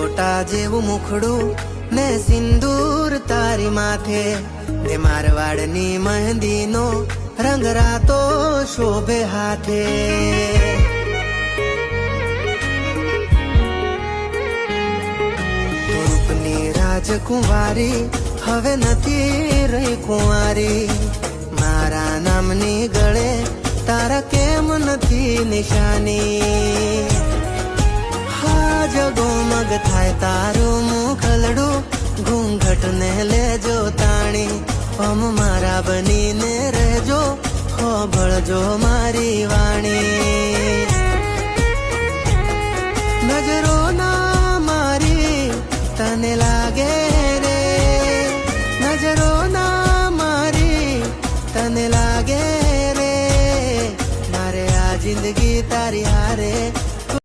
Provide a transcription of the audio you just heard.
ફોટા જેવું મુખડું ને સિંદૂર તારી માથે ને મારવાડની મહેંદીનો રંગ રાતો શોભે હાથે. રૂપની રાજકુંવારી હવે નથી રહી કુંવારી, મારા નામની ગળે તારા કેમ નથી નિશાની. હા જગોમગ થાય તારું મુખલડું, ઘૂંઘટ ને લેજો તાણી, પમ મારા બનીને રહેજો, હોભળજો મારી વાણી. નજરો ના મારી તને લાગે રે, નજરો ના મારી તને લાગે રે, મારે આ જિંદગી તારી હારે